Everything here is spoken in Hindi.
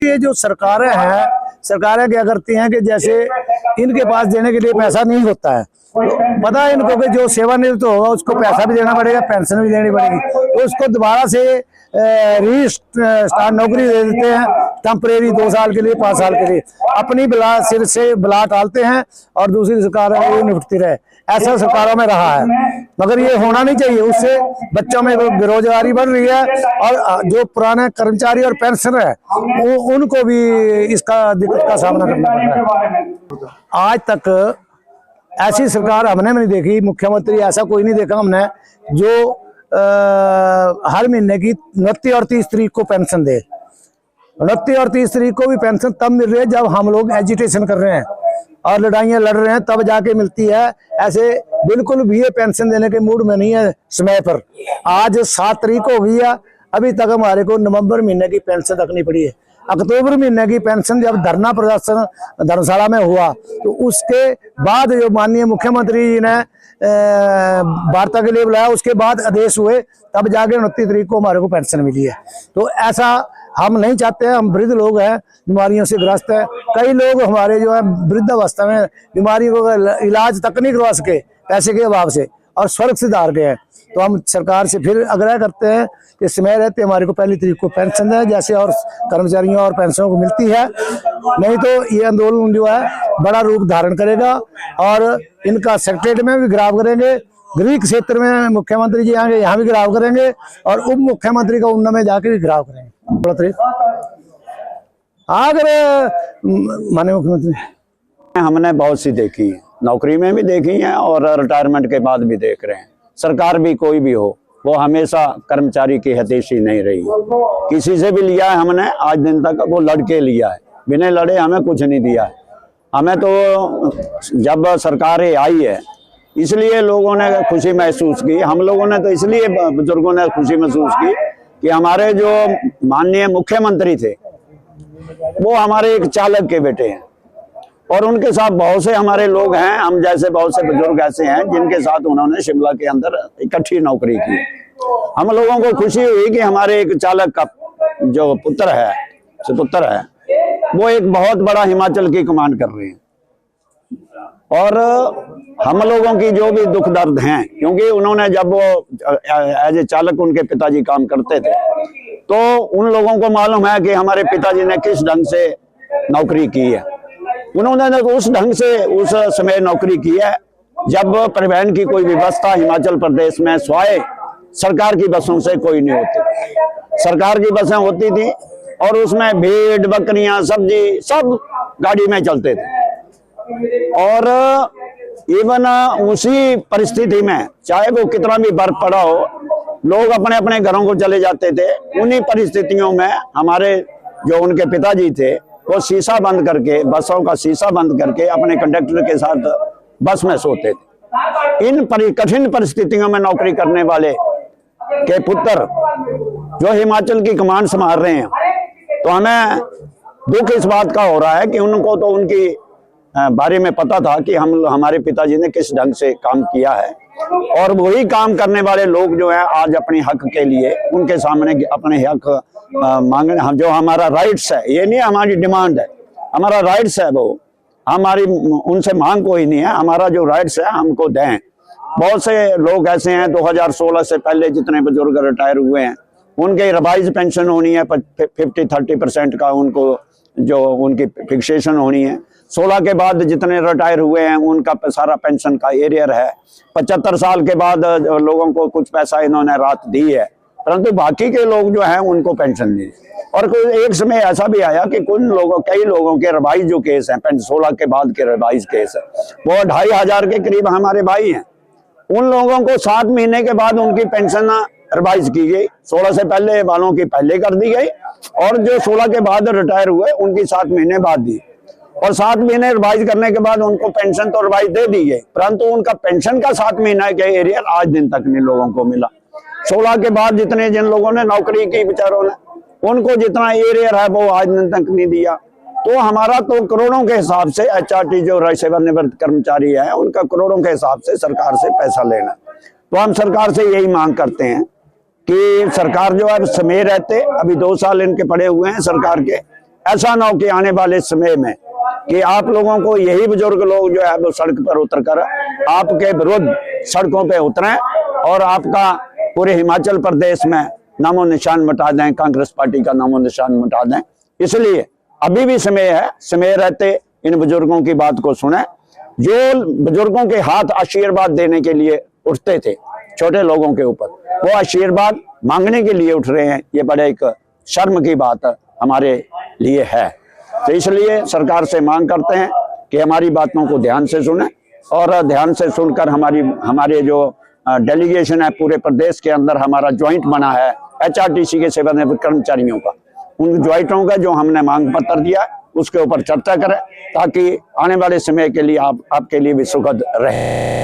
ये जो सरकारें हैं, सरकारें क्या करती हैं कि जैसे इनके पास देने के लिए पैसा नहीं होता है, तो पता है इनको कि जो सेवानिवृत्त होगा उसको पैसा भी देना पड़ेगा, पेंशन भी देनी पड़ेगी, तो उसको दोबारा से रीस्टार्ट नौकरी दे देते हैं, टेम्परेरी 2 साल के लिए, 5 साल के लिए, अपनी बला सिर से बला टालते हैं और दूसरी सरकार वो निपटती रहे। ऐसा सरकारों में रहा है, मगर ये होना नहीं चाहिए। उससे बच्चों में बेरोजगारी बढ़ रही है और जो पुराने कर्मचारी और पेंशनर है उनको भी इसका दिक्कत का सामना करना पड़ रहा है। आज तक ऐसी सरकार हमने नहीं देखी, मुख्यमंत्री ऐसा कोई नहीं देखा हमने जो हर महीने की 29 और 30 तारीख को पेंशन दे। 29 और 30 तारीख को भी पेंशन तब मिल रही है जब हम लोग एजिटेशन कर रहे हैं और लड़ाइयां लड़ रहे हैं, तब जाके मिलती है। ऐसे बिल्कुल भी ये पेंशन देने के मूड में नहीं है समय पर। आज 7 तारीख हो गई है, अभी तक हमारे को नवंबर महीने की पेंशन रखनी पड़ी है। अक्टूबर महीने की पेंशन जब धरना प्रदर्शन धर्मशाला में हुआ तो उसके बाद जो माननीय मुख्यमंत्री जी ने वार्ता के लिए बुलाया, उसके बाद आदेश हुए, तब जाके 29 तारीख को हमारे को पेंशन मिली है। तो ऐसा हम नहीं चाहते हैं। हम वृद्ध लोग हैं, बीमारियों से ग्रस्त है, कई लोग हमारे जो है वृद्धावस्था में बीमारियों को इलाज तक नहीं करवा सके पैसे के अभाव से और स्वर्ग से धार गए हैं। तो हम सरकार से फिर आग्रह करते हैं कि समय रहते हमारे को 1 तारीख को पेंशन है, जैसे और कर्मचारियों और पेंशनों को मिलती है। नहीं तो ये आंदोलन जो है बड़ा रूप धारण करेगा और इनका सेक्रेटरीट में भी घेराव करेंगे, गृह क्षेत्र में मुख्यमंत्री जी आएंगे, यहाँ भी घेराव करेंगे और उप मुख्यमंत्री का उन्ना में जाके भी घेराव करेंगे। अगर माननीय मुख्यमंत्री हमने बहुत सी देखी है, नौकरी में भी देखी है और रिटायरमेंट के बाद भी देख रहे हैं। सरकार भी कोई भी हो, वो हमेशा कर्मचारी की हितैषी नहीं रही। किसी से भी लिया है हमने आज दिन तक, वो लड़के लिया है, बिना लड़े हमें कुछ नहीं दिया है। हमें तो जब सरकार आई है इसलिए लोगों ने खुशी महसूस की, हम लोगों ने तो इसलिए बुजुर्गों ने खुशी महसूस की कि हमारे जो माननीय मुख्यमंत्री थे वो हमारे एक चालक के बेटे हैं और उनके साथ बहुत से हमारे लोग हैं, हम जैसे बहुत से बुजुर्ग ऐसे हैं जिनके साथ उन्होंने शिमला के अंदर इकट्ठी नौकरी की। हम लोगों को खुशी हुई कि हमारे एक चालक का जो सुपुत्र है वो एक बहुत बड़ा हिमाचल की कमान कर रहे हैं। और हम लोगों की जो भी दुख दर्द हैं, क्योंकि उन्होंने जब वो एज ए चालक उनके पिताजी काम करते थे तो उन लोगों को मालूम है कि हमारे पिताजी ने किस ढंग से नौकरी की है। उन्होंने उस ढंग से उस समय नौकरी की है जब परिवहन की कोई व्यवस्था हिमाचल प्रदेश में स्वाय सरकार की बसों से कोई नहीं होती। सरकार की बसें होती थी और उसमें भेड़ बकरियां सब्जी सब गाड़ी में चलते थे और इवन उसी परिस्थिति में चाहे वो कितना भी बर्फ पड़ा हो, लोग अपने अपने घरों को चले जाते थे। उन्हीं परिस्थितियों में हमारे जो उनके पिताजी थे वो शीशा बंद करके, बसों का शीशा बंद करके अपने कंडक्टर के साथ बस में सोते थे। इन कठिन परिस्थितियों में नौकरी करने वाले के पुत्र जो हिमाचल की कमान संभाल रहे हैं, तो हमें दुख इस बात का हो रहा है कि उनको तो उनकी बारे में पता था कि हमारे पिताजी ने किस ढंग से काम किया है और वही काम करने वाले लोग जो है आज अपने हक के लिए उनके सामने अपने हक मांगने, हम जो हमारा राइट्स है, ये नहीं हमारी डिमांड है, हमारा राइट्स है, वो हमारी उनसे मांग कोई नहीं है, हमारा जो राइट्स है हमको दें। बहुत से लोग ऐसे हैं 2016 से पहले जितने बुजुर्ग रिटायर हुए हैं उनके रिवाइज पेंशन होनी है 50-30% का, उनको जो उनकी फिक्सेशन होनी है। 16 के बाद जितने रिटायर हुए हैं उनका सारा पेंशन का एरियर है। 75 साल के बाद लोगों को कुछ पैसा इन्होंने राहत दी है, परंतु बाकी के लोग जो हैं उनको पेंशन दी। और एक समय ऐसा भी आया कि कई लोगों के रिवाइज जो केस हैं, 16 के बाद के रिवाइज केस है, वो 2500 के करीब हमारे भाई हैं। उन लोगों को 7 महीने के बाद उनकी पेंशन रिवाइज की गई। 16 से पहले वालों की पहले कर दी गई और जो 16 के बाद रिटायर हुए उनकी 7 महीने बाद दी और 7 महीने रिवाइज करने के बाद उनको पेंशन तो रिवाइज दे दी गई, परंतु उनका पेंशन का 7 महीना के एरियर आज दिन तक नहीं लोगों को मिला। 16 के बाद जिन लोगों ने नौकरी की बेचारों ने, उनको जितना एरियर है वो आज दिन तक नहीं दिया। तो हमारा तो करोड़ों के हिसाब से HRT जो सेवानिवृत्त कर्मचारी है उनका करोड़ों के हिसाब से सरकार से पैसा लेना। तो हम सरकार से यही मांग करते हैं कि सरकार जो है समय रहते, अभी 2 साल इनके पड़े हुए हैं सरकार के, ऐसा ना हो कि आने वाले समय में कि आप लोगों को यही बुजुर्ग लोग जो है वो सड़क पर उतर कर आपके विरुद्ध सड़कों पे उतरें और आपका पूरे हिमाचल प्रदेश में नामो निशान मिटा दें, कांग्रेस पार्टी का नामो निशान मिटा दें। इसलिए अभी भी समय है, समय रहते इन बुजुर्गों की बात को सुने। जो बुजुर्गों के हाथ आशीर्वाद देने के लिए उठते थे छोटे लोगों के ऊपर, वो आशीर्वाद मांगने के लिए उठ रहे हैं। ये बड़े एक शर्म की बात हमारे लिए है। तो इसलिए सरकार से मांग करते हैं कि हमारी बातों को ध्यान से सुने और ध्यान से सुनकर हमारे जो डेलीगेशन है पूरे प्रदेश के अंदर हमारा ज्वाइंट बना है HRTC के सेवानिवृत्त कर्मचारियों का, उन ज्वाइंटों का जो हमने मांग पत्र दिया उसके ऊपर चर्चा करें ताकि आने वाले समय के लिए आपके लिए भी सुखद रहे।